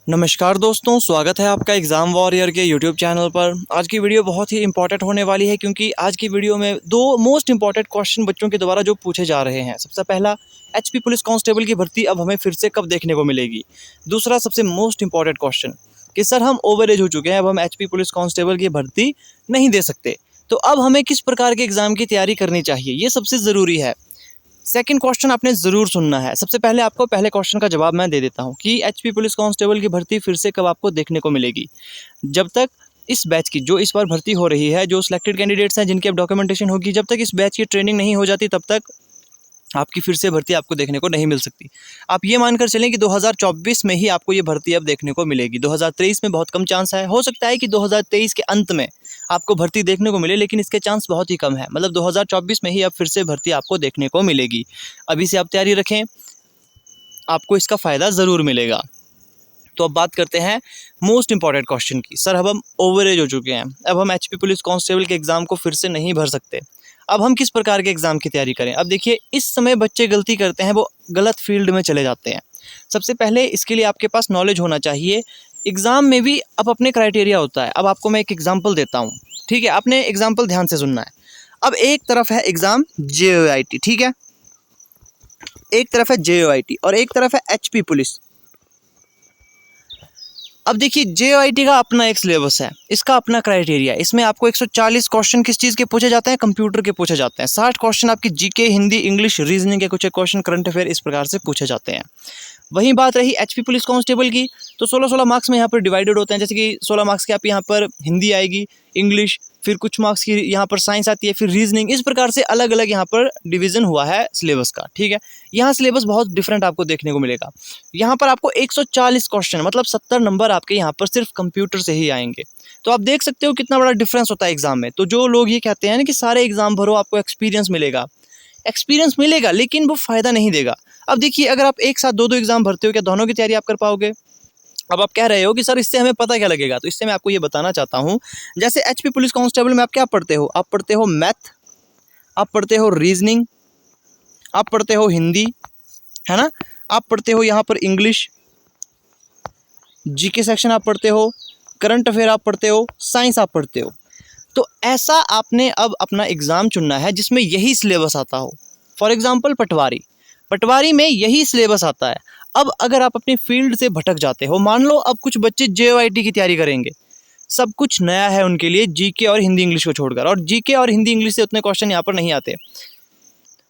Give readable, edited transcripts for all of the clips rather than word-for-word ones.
नमस्कार दोस्तों, स्वागत है आपका एग्ज़ाम वॉरियर के यूट्यूब चैनल पर। आज की वीडियो बहुत ही इंपॉर्टेंट होने वाली है क्योंकि आज की वीडियो में दो मोस्ट इंपॉर्टेंट क्वेश्चन बच्चों के द्वारा जो पूछे जा रहे हैं। सबसे पहला, एचपी पुलिस कांस्टेबल की भर्ती अब हमें फिर से कब देखने को मिलेगी। दूसरा सबसे मोस्ट इंपॉर्टेंट क्वेश्चन कि सर हम ओवर एज हो चुके हैं, अब हम एचपी पुलिस कांस्टेबल की भर्ती नहीं दे सकते, तो अब हमें किस प्रकार के एग्ज़ाम की तैयारी करनी चाहिए, ये सबसे ज़रूरी है। सेकंड क्वेश्चन आपने ज़रूर सुनना है। सबसे पहले आपको पहले क्वेश्चन का जवाब मैं दे देता हूँ कि एचपी पुलिस कांस्टेबल की भर्ती फिर से कब आपको देखने को मिलेगी। जब तक इस बैच की जो इस बार भर्ती हो रही है, जो सिलेक्टेड कैंडिडेट्स हैं जिनकी अब डॉक्यूमेंटेशन होगी, जब तक इस बैच की ट्रेनिंग नहीं हो जाती तब तक आपकी फिर से भर्ती आपको देखने को नहीं मिल सकती। आप ये मानकर चलें कि 2024 में ही आपको ये भर्ती अब देखने को मिलेगी। 2023 में बहुत कम चांस है, हो सकता है कि 2023 के अंत में आपको भर्ती देखने को मिले, लेकिन इसके चांस बहुत ही कम है। मतलब 2024 में ही अब फिर से भर्ती आपको देखने को मिलेगी। अभी से आप तैयारी रखें, आपको इसका फ़ायदा ज़रूर मिलेगा। तो अब बात करते हैं मोस्ट इंपॉर्टेंट क्वेश्चन की। सर अब हम ओवर एज हो चुके हैं, अब हम एचपी पुलिस कांस्टेबल के एग्ज़ाम को फिर से नहीं भर सकते, अब हम किस प्रकार के एग्ज़ाम की तैयारी करें। अब देखिए, इस समय बच्चे गलती करते हैं, वो गलत फील्ड में चले जाते हैं। सबसे पहले इसके लिए आपके पास नॉलेज होना चाहिए। एग्ज़ाम में भी अब अपने क्राइटेरिया होता है। अब आपको मैं एक एग्जाम्पल देता हूँ, ठीक है, आपने एग्जाम्पल ध्यान से सुनना है। अब एक तरफ है एग्ज़ाम JOIT, ठीक है, एक तरफ है JOIT और एक तरफ है एचपी पुलिस। अब देखिए, JOIT का अपना एक सिलेबस है, इसका अपना क्राइटेरिया है। इसमें आपको 140 क्वेश्चन किस चीज़ के पूछे जाते हैं, कंप्यूटर के पूछे जाते हैं। 60 क्वेश्चन आपकी जीके, हिंदी, इंग्लिश, रीजनिंग के कुछ एक क्वेश्चन, करंट अफेयर इस प्रकार से पूछे जाते हैं। वहीं बात रही एचपी पुलिस कांस्टेबल की, तो 16-16 मार्क्स में यहाँ पर डिवाइडेड होते हैं। जैसे कि 16 मार्क्स की आप यहाँ पर हिंदी आएगी, इंग्लिश, फिर कुछ मार्क्स की यहाँ पर साइंस आती है, फिर रीजनिंग, इस प्रकार से अलग अलग यहाँ पर डिवीज़न हुआ है सिलेबस का, ठीक है। यहाँ सिलेबस बहुत डिफरेंट आपको देखने को मिलेगा। यहाँ पर आपको 140 क्वेश्चन मतलब 70 नंबर आपके यहाँ पर सिर्फ कंप्यूटर से ही आएंगे। तो आप देख सकते हो कितना बड़ा डिफरेंस होता है एग्जाम में। तो जो लोग ये कहते हैं ना कि सारे एग्जाम भरो आपको एक्सपीरियंस मिलेगा, एक्सपीरियंस मिलेगा लेकिन वो फ़ायदा नहीं देगा। अब देखिए, अगर आप एक साथ दो एग्जाम भरते हो, क्या दोनों की तैयारी आप कर पाओगे। अब आप कह रहे हो कि सर इससे हमें पता क्या लगेगा, तो इससे मैं आपको ये बताना चाहता हूँ। जैसे एचपी पुलिस कांस्टेबल में आप क्या पढ़ते हो, आप पढ़ते हो मैथ, आप पढ़ते हो रीजनिंग, आप पढ़ते हो हिंदी, है ना, आप पढ़ते हो यहाँ पर इंग्लिश, जीके सेक्शन आप पढ़ते हो, करंट अफेयर आप पढ़ते हो, साइंस आप पढ़ते हो। तो ऐसा आपने अब अपना एग्ज़ाम चुनना है जिसमें यही सिलेबस आता हो। फॉर एग्ज़ाम्पल पटवारी में यही सिलेबस आता है। अब अगर आप अपनी फील्ड से भटक जाते हो, मान लो अब कुछ बच्चे JOIT की तैयारी करेंगे, सब कुछ नया है उनके लिए जीके और हिंदी इंग्लिश को छोड़कर, और जीके और हिंदी इंग्लिश से उतने क्वेश्चन यहाँ पर नहीं आते।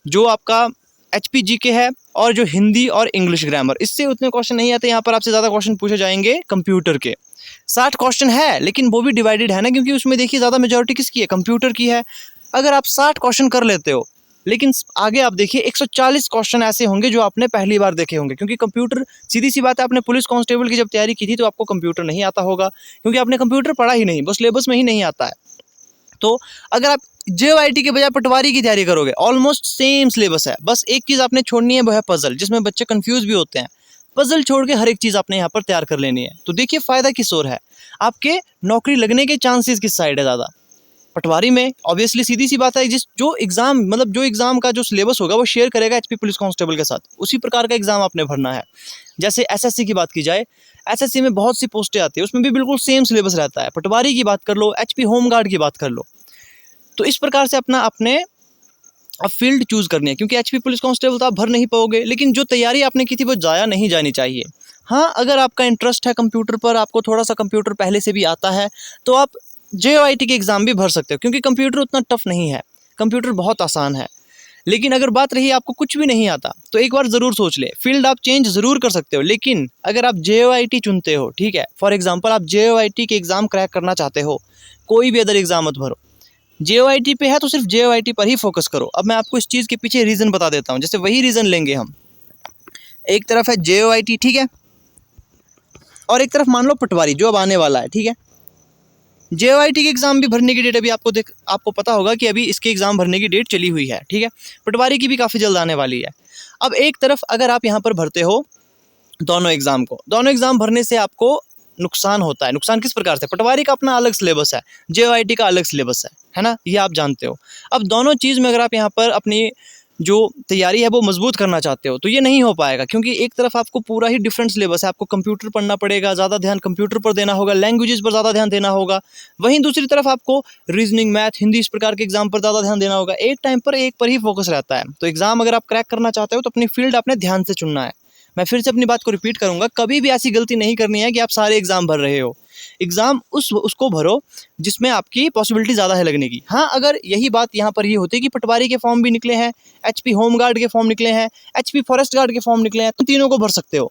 जो आपका एचपी जीके है और जो हिंदी और इंग्लिश ग्रामर, इससे उतने क्वेश्चन नहीं आते। यहाँ पर आपसे ज़्यादा क्वेश्चन पूछे जाएंगे कंप्यूटर के। 60 क्वेश्चन है, लेकिन वो भी डिवाइडेड है ना, क्योंकि उसमें देखिए ज़्यादा मेजॉरिटी किसकी है, कंप्यूटर की है। अगर आप 60 क्वेश्चन कर लेते हो, लेकिन आगे आप देखिए 140 क्वेश्चन ऐसे होंगे जो आपने पहली बार देखे होंगे, क्योंकि कंप्यूटर, सीधी सी बात है, आपने पुलिस कांस्टेबल की जब तैयारी की थी तो आपको कंप्यूटर नहीं आता होगा, क्योंकि आपने कंप्यूटर पढ़ा ही नहीं, बस सिलेबस में ही नहीं आता है। तो अगर आप JOIT के बजाय पटवारी की तैयारी करोगे, ऑलमोस्ट सेम सिलेबस है, बस एक चीज़ आपने छोड़नी है, वो है पजल, जिसमें बच्चे कंफ्यूज भी होते हैं। पजल छोड़ के हर एक चीज़ आपने यहाँ पर तैयार कर लेनी है। तो देखिए फ़ायदा किस ओर है, आपके नौकरी लगने के चांसेस किस साइड है ज़्यादा। पटवारी में ऑब्वियसली सीधी सी बात है, जो एग्ज़ाम का जो सिलेबस होगा वो शेयर करेगा एचपी पुलिस कांस्टेबल के साथ, उसी प्रकार का एग्ज़ाम आपने भरना है। जैसे एसएससी की बात की जाए, एसएससी में बहुत सी पोस्टें आती है, उसमें भी बिल्कुल सेम सिलेबस रहता है। पटवारी की बात कर लो, एचपी होमगार्ड की बात कर लो। तो इस प्रकार से आपने अब फील्ड चूज़ करनी है, क्योंकि एचपी पुलिस कांस्टेबल तो आप भर नहीं पाओगे, लेकिन जो तैयारी आपने की थी वो ज़ाया नहीं जानी चाहिए। हाँ, अगर आपका इंटरेस्ट है कंप्यूटर पर, आपको थोड़ा सा कंप्यूटर पहले से भी आता है, तो आप JOIT के एग्ज़ाम भी भर सकते हो, क्योंकि कंप्यूटर उतना टफ नहीं है, कंप्यूटर बहुत आसान है। लेकिन अगर बात रही आपको कुछ भी नहीं आता, तो एक बार ज़रूर सोच ले, फील्ड आप चेंज ज़रूर कर सकते हो। लेकिन अगर आप JOIT चुनते हो, ठीक है, फॉर एग्जांपल आप JOIT के एग्ज़ाम क्रैक करना चाहते हो, कोई भी अदर एग्ज़ाम मत भरो। JOIT पे है तो सिर्फ JOIT पर ही फोकस करो। अब मैं आपको इस चीज़ के पीछे रीज़न बता देता हूँ। जैसे वही रीज़न लेंगे हम, एक तरफ है JOIT, ठीक है, और एक तरफ मान लो पटवारी जो अब आने वाला है, ठीक है। JOIT के एग्ज़ाम भी भरने की डेट अभी आपको पता होगा कि अभी इसके एग्ज़ाम भरने की डेट चली हुई है, ठीक है। पटवारी की भी काफ़ी जल्द आने वाली है। अब एक तरफ अगर आप यहाँ पर भरते हो दोनों एग्ज़ाम भरने से आपको नुकसान होता है। नुकसान किस प्रकार से, पटवारी का अपना अलग सिलेबस है, JOIT का अलग सिलेबस है ना, ये आप जानते हो। अब दोनों चीज़ में अगर आप यहाँ पर अपनी जो तैयारी है वो मजबूत करना चाहते हो, तो ये नहीं हो पाएगा, क्योंकि एक तरफ आपको पूरा ही डिफरेंट सिलेबस है, आपको कंप्यूटर पढ़ना पड़ेगा, ज़्यादा ध्यान कंप्यूटर पर देना होगा, लैंग्वेजेस पर ज़्यादा ध्यान देना होगा। वहीं दूसरी तरफ आपको रीजनिंग, मैथ, हिंदी, इस प्रकार के एग्जाम पर ज़्यादा ध्यान देना होगा। एक टाइम पर एक पर ही फोकस रहता है। तो एग्जाम अगर आप क्रैक करना चाहते हो तो अपनी फील्ड आपने ध्यान से चुनना है। मैं फिर से अपनी बात को रिपीट करूंगा, कभी भी ऐसी गलती नहीं करनी है कि आप सारे एग्जाम भर रहे हो। एग्जाम उसको भरो जिसमें आपकी पॉसिबिलिटी ज़्यादा है लगने की। हाँ, अगर यही बात यहाँ पर ये होती कि पटवारी के फॉर्म भी निकले हैं, एचपी होमगार्ड के फॉर्म निकले हैं, एचपी फॉरेस्ट गार्ड के फॉर्म निकले हैं, तो तीनों को भर सकते हो।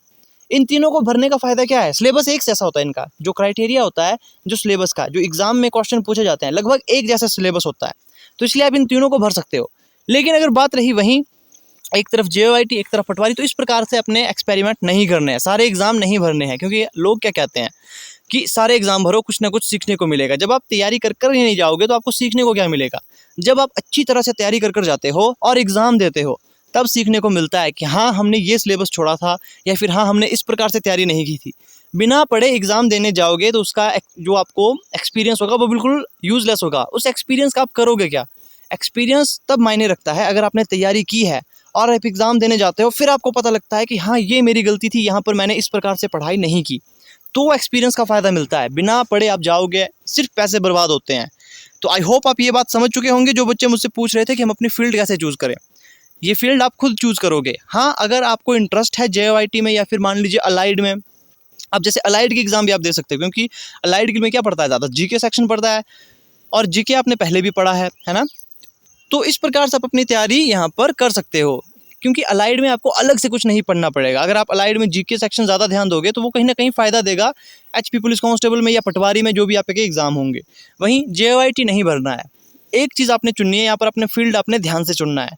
इन तीनों को भरने का फायदा क्या है? सिलेबस एक जैसा होता है, इनका जो क्राइटेरिया होता है, जो सिलेबस का, जो एग्जाम में क्वेश्चन पूछे जाते हैं, लगभग एक जैसा सिलेबस होता है। तो इसलिए आप इन तीनों को भर सकते हो। लेकिन अगर बात रही वहीं एक तरफ JOIT एक तरफ पटवारी, तो इस प्रकार से अपने एक्सपेरिमेंट नहीं करने हैं, सारे एग्जाम नहीं भरने हैं। क्योंकि लोग क्या कहते हैं कि सारे एग्जाम भरो, कुछ ना कुछ सीखने को मिलेगा। जब आप तैयारी कर ही नहीं जाओगे तो आपको सीखने को क्या मिलेगा? जब आप अच्छी तरह से तैयारी कर जाते हो और एग्जाम देते हो, तब सीखने को मिलता है कि हाँ, हमने ये सिलेबस छोड़ा था, या फिर हाँ, हमने इस प्रकार से तैयारी नहीं की थी। बिना पढ़े एग्जाम देने जाओगे तो उसका जो आपको एक्सपीरियंस होगा वो बिल्कुल यूजलेस होगा। उस एक्सपीरियंस का आप करोगे क्या? एक्सपीरियंस तब मायने रखता है अगर आपने तैयारी की है और आप एग्ज़ाम देने जाते हो, फिर आपको पता लगता है कि हाँ, ये मेरी गलती थी, यहाँ पर मैंने इस प्रकार से पढ़ाई नहीं की, तो एक्सपीरियंस का फ़ायदा मिलता है। बिना पढ़े आप जाओगे, सिर्फ पैसे बर्बाद होते हैं। तो आई होप आप ये बात समझ चुके होंगे। जो बच्चे मुझसे पूछ रहे थे कि हम अपनी फील्ड कैसे चूज़ करें, ये फील्ड आप खुद चूज़ करोगे। हाँ, अगर आपको इंटरेस्ट है JOIT में या फिर मान लीजिए अलाइड में, अब जैसे अलाइड की एग्ज़ाम भी आप दे सकते हो, क्योंकि अलाइड में क्या पढ़ता है ज़्यादा? GK सेक्शन पढ़ता है, और GK आपने पहले भी पढ़ा है ना? तो इस प्रकार से आप अपनी तैयारी यहाँ पर कर सकते हो, क्योंकि अलाइड में आपको अलग से कुछ नहीं पढ़ना पड़ेगा। अगर आप अलाइड में GK सेक्शन ज़्यादा ध्यान दोगे तो वो कहीं ना कहीं फ़ायदा देगा HP पुलिस कांस्टेबल में या पटवारी में, जो भी आपके एग्ज़ाम होंगे। वहीं JOIT नहीं भरना है। एक चीज़ आपने चुननी है, यहाँ पर अपने फील्ड आपने ध्यान से चुनना है।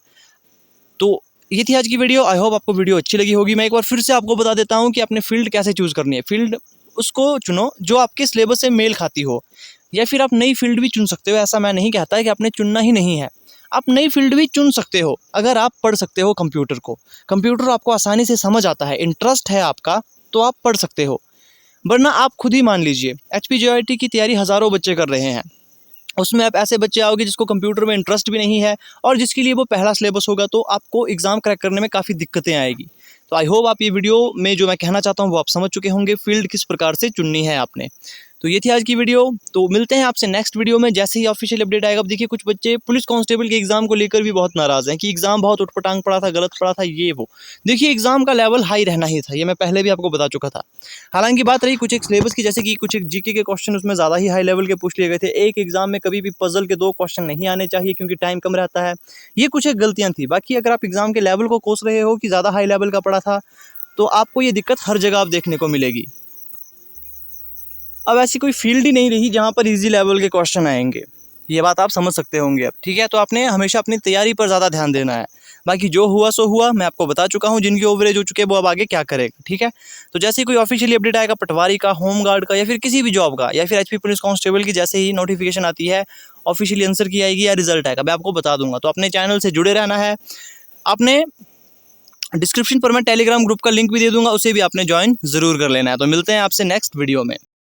तो ये थी आज की वीडियो। आई होप आपको वीडियो अच्छी लगी होगी। मैं एक बार फिर से आपको बता देता हूँ कि अपने फील्ड कैसे चूज़ करनी है। फील्ड उसको चुनो जो आपके सिलेबस से मेल खाती हो, या फिर आप नई फील्ड भी चुन सकते हो। ऐसा मैं नहीं कहता है कि आपने चुनना ही नहीं है, आप नई फील्ड भी चुन सकते हो अगर आप पढ़ सकते हो कंप्यूटर को। कंप्यूटर आपको आसानी से समझ आता है, इंटरेस्ट है आपका, तो आप पढ़ सकते हो। वरना आप खुद ही मान लीजिए HP JOIT की तैयारी हज़ारों बच्चे कर रहे हैं, उसमें आप ऐसे बच्चे आओगे जिसको कंप्यूटर में इंटरेस्ट भी नहीं है और जिसके लिए वो पहला सिलेबस होगा, तो आपको एग्ज़ाम क्रैक करने में काफ़ी दिक्कतें आएगी। तो आई होप आप ये वीडियो में जो मैं कहना चाहता हूँ वो आप समझ चुके होंगे, फील्ड किस प्रकार से चुननी है आपने। तो ये थी आज की वीडियो। तो मिलते हैं आपसे नेक्स्ट वीडियो में, जैसे ही ऑफिशियल अपडेट आएगा। अब देखिए, कुछ बच्चे पुलिस कांस्टेबल के एग्जाम को लेकर भी बहुत नाराज़ हैं कि एग्जाम बहुत उटपटांग पड़ा था, गलत पड़ा था, ये वो। देखिए, एग्जाम का लेवल हाई रहना ही था, ये मैं पहले भी आपको बता चुका था। हालांकि बात रही कुछ एक सिलेबस की, जैसे कि कुछ एक GK के क्वेश्चन उसमें ज़्यादा ही हाई लेवल के पूछ लिए गए थे। एक एग्जाम में कभी भी पजल के 2 क्वेश्चन नहीं आने चाहिए, क्योंकि टाइम कम रहता है। ये कुछ एक गलतियाँ थी। बाकी अगर आप एग्जाम के लेवल को कोस रहे हो कि ज़्यादा हाई लेवल का पड़ा था, तो आपको ये दिक्कत हर जगह आप देखने को मिलेगी। अब ऐसी कोई फील्ड ही नहीं रही जहाँ पर इजी लेवल के क्वेश्चन आएंगे, ये बात आप समझ सकते होंगे अब। ठीक है, तो आपने हमेशा अपनी तैयारी पर ज़्यादा ध्यान देना है। बाकी जो हुआ सो हुआ, मैं आपको बता चुका हूँ। जिनकी ओवरेज हो चुके हैं वो अब आगे क्या करेगा। ठीक है, तो जैसे ही कोई ऑफिशियली अपडेट आएगा पटवारी का, होमगार्ड का, या फिर किसी भी जॉब का, या फिर HP पुलिस कांस्टेबल की, जैसे ही नोटिफिकेशन आती है, ऑफिशियली आंसर की आएगी या रिजल्ट आएगा, मैं आपको बता दूंगा। तो अपने चैनल से जुड़े रहना है। आपने डिस्क्रिप्शन पर मैं टेलीग्राम ग्रुप का लिंक भी दे दूंगा, उसे भी आपने ज्वाइन ज़रूर कर लेना है। तो मिलते हैं आपसे नेक्स्ट वीडियो में।